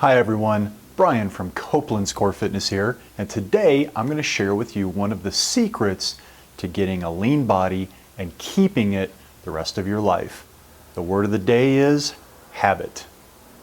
Hi everyone, Brian from Copeland's Core Fitness here, and today I'm going to share with you one of the secrets to getting a lean body and keeping it the rest of your life. The word of the day is habit.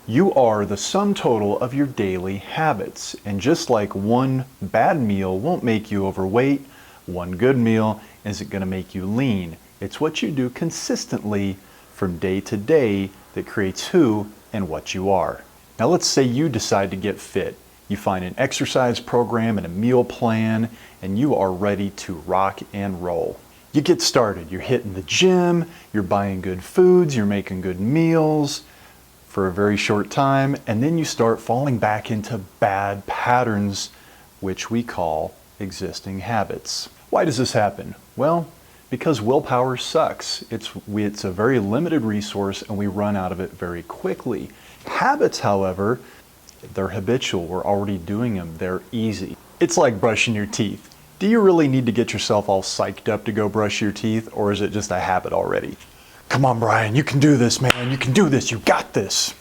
You are the sum total of your daily habits, and just like one bad meal won't make you overweight, one good meal isn't going to make you lean. It's what you do consistently from day to day that creates who and what you are. Now let's say you decide to get fit. You find an exercise program and a meal plan, and you are ready to rock and roll. You get started. You're hitting the gym, you're buying good foods, you're making good meals for a very short time, and then you start falling back into bad patterns, which we call existing habits. Why does this happen? Well, because willpower sucks. It's a very limited resource and we run out of it very quickly. Habits, however, they're habitual. We're already doing them. They're easy. It's like brushing your teeth. Do you really need to get yourself all psyched up to go brush your teeth, or is it just a habit already? Come on, Brian, you can do this, man. You can do this. You got this.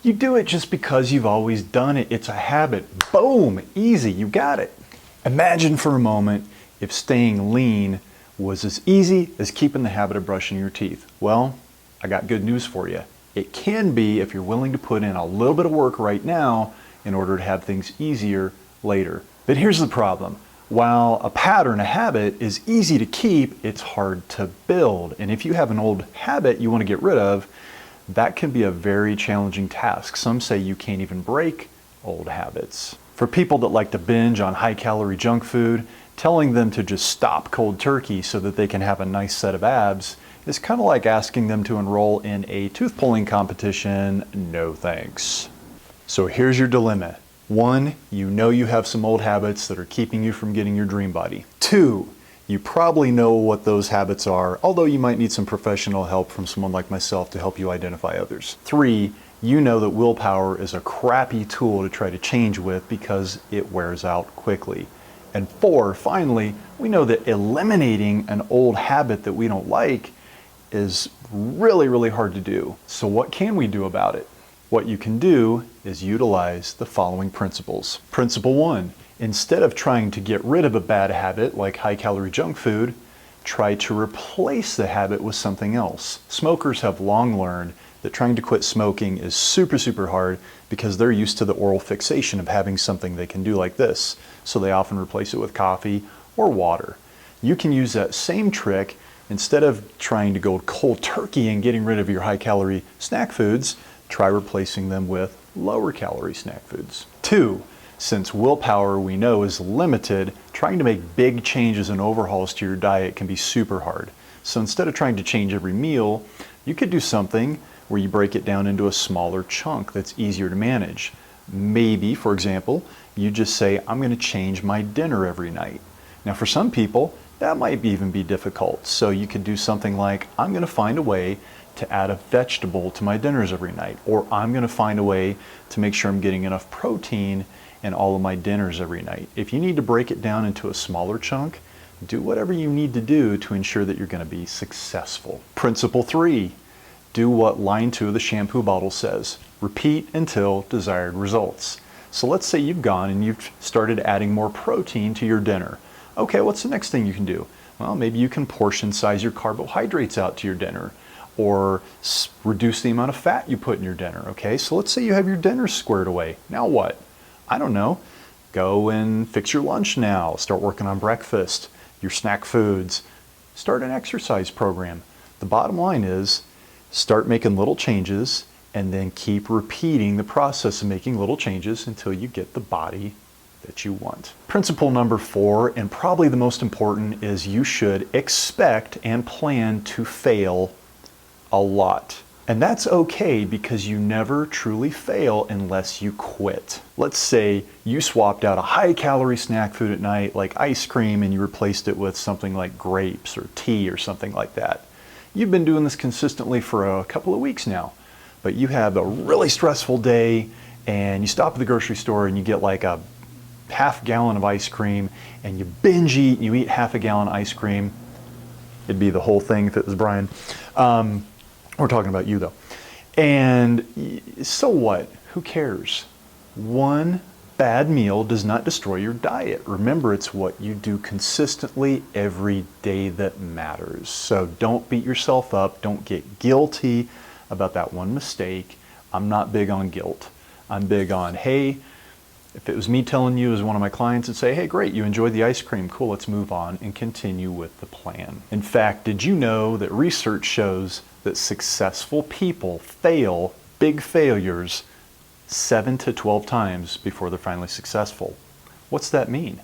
You do it just because you've always done it. It's a habit. Boom, easy. You got it. Imagine for a moment if staying lean was as easy as keeping the habit of brushing your teeth. Well, I got good news for you. It can be if you're willing to put in a little bit of work right now in order to have things easier later. But here's the problem. While a pattern, a habit, is easy to keep, it's hard to build. And if you have an old habit you want to get rid of, that can be a very challenging task. Some say you can't even break old habits. For people that like to binge on high-calorie junk food, telling them to just stop cold turkey so that they can have a nice set of abs is kind of like asking them to enroll in a tooth pulling competition. No thanks. So here's your dilemma. 1, you know you have some old habits that are keeping you from getting your dream body. 2, you probably know what those habits are, although you might need some professional help from someone like myself to help you identify others. 3, you know that willpower is a crappy tool to try to change with because it wears out quickly. And 4, finally, we know that eliminating an old habit that we don't like is really, really hard to do. So what can we do about it? What you can do is utilize the following principles. Principle 1, instead of trying to get rid of a bad habit like high-calorie junk food, try to replace the habit with something else. Smokers have long learned that trying to quit smoking is super, super hard because they're used to the oral fixation of having something they can do like this. So they often replace it with coffee or water. You can use that same trick. Instead of trying to go cold turkey and getting rid of your high-calorie snack foods, try replacing them with lower-calorie snack foods. 2, since willpower we know is limited, trying to make big changes and overhauls to your diet can be super hard. So instead of trying to change every meal, you could do something where you break it down into a smaller chunk that's easier to manage. Maybe, for example, you just say, I'm going to change my dinner every night. Now for some people, that might even be difficult. So you could do something like, I'm going to find a way to add a vegetable to my dinners every night, or I'm going to find a way to make sure I'm getting enough protein in all of my dinners every night. If you need to break it down into a smaller chunk, do whatever you need to do to ensure that you're going to be successful. Principle 3, do what line 2 of the shampoo bottle says. Repeat until desired results. So let's say you've gone and you've started adding more protein to your dinner. Okay, what's the next thing you can do? Well, maybe you can portion size your carbohydrates out to your dinner, or reduce the amount of fat you put in your dinner. Okay, so let's say you have your dinner squared away. Now what? I don't know. Go and fix your lunch now. Start working on breakfast, your snack foods. Start an exercise program. The bottom line is, start making little changes and then keep repeating the process of making little changes until you get the body that you want. Principle number 4, and probably the most important, is you should expect and plan to fail a lot. And that's okay because you never truly fail unless you quit. Let's say you swapped out a high-calorie snack food at night like ice cream and you replaced it with something like grapes or tea or something like that. You've been doing this consistently for a couple of weeks now, but you have a really stressful day and you stop at the grocery store and you get like a half gallon of ice cream and you binge eat and you eat half a gallon ice cream. It'd be the whole thing if it was Brian. We're talking about you though. And so what? Who cares? One bad meal does not destroy your diet. Remember, it's what you do consistently every day that matters. So don't beat yourself up. Don't get guilty about that one mistake. I'm not big on guilt. I'm big on, hey, if it was me telling you as one of my clients, and say, hey, great, you enjoyed the ice cream, cool, let's move on and continue with the plan. In fact, did you know that research shows that successful people fail, big failures, 7 to 12 times before they're finally successful? What's that mean?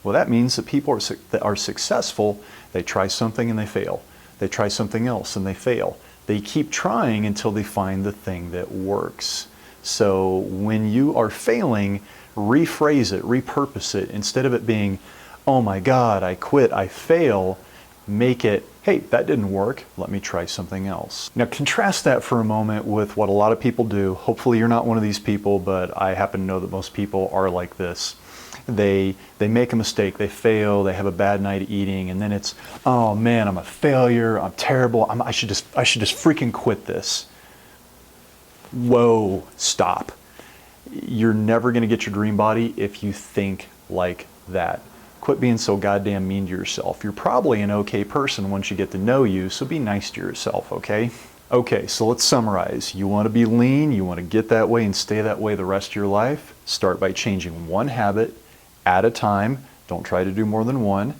Well, that means that people that are successful, they try something and they fail. They try something else and they fail. They keep trying until they find the thing that works. So when you are failing, rephrase it, repurpose it. Instead of it being, oh my God, I quit, I fail, make it, hey, that didn't work, let me try something else. Now contrast that for a moment with what a lot of people do. Hopefully you're not one of these people, but I happen to know that most people are like this. They make a mistake, they fail, they have a bad night eating, and then it's, oh man, I'm a failure, I'm terrible, I should just freaking quit this. Whoa, stop. You're never going to get your dream body if you think like that. Quit being so goddamn mean to yourself. You're probably an okay person once you get to know you, so be nice to yourself, okay? Okay, so let's summarize. You want to be lean, you want to get that way and stay that way the rest of your life. Start by changing one habit at a time. Don't try to do more than one.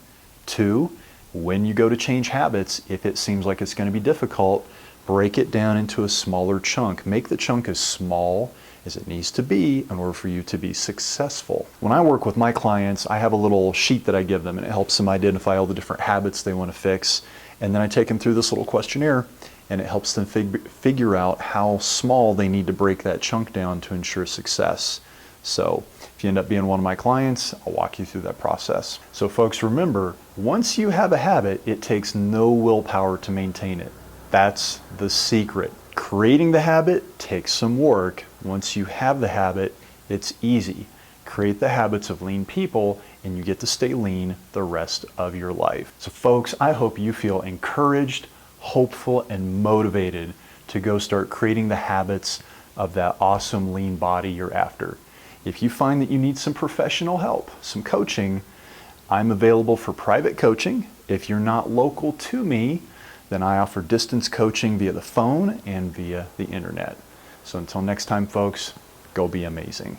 2, when you go to change habits, if it seems like it's going to be difficult, break it down into a smaller chunk. Make the chunk as small as it needs to be in order for you to be successful. When I work with my clients, I have a little sheet that I give them, and it helps them identify all the different habits they want to fix. And then I take them through this little questionnaire, and it helps them figure out how small they need to break that chunk down to ensure success. So if you end up being one of my clients, I'll walk you through that process. So folks, remember, once you have a habit, it takes no willpower to maintain it. That's the secret. Creating the habit takes some work. Once you have the habit, it's easy. Create the habits of lean people and you get to stay lean the rest of your life. So folks, I hope you feel encouraged, hopeful, and motivated to go start creating the habits of that awesome lean body you're after. If you find that you need some professional help, some coaching, I'm available for private coaching. If you're not local to me, then I offer distance coaching via the phone and via the internet. So until next time, folks, go be amazing.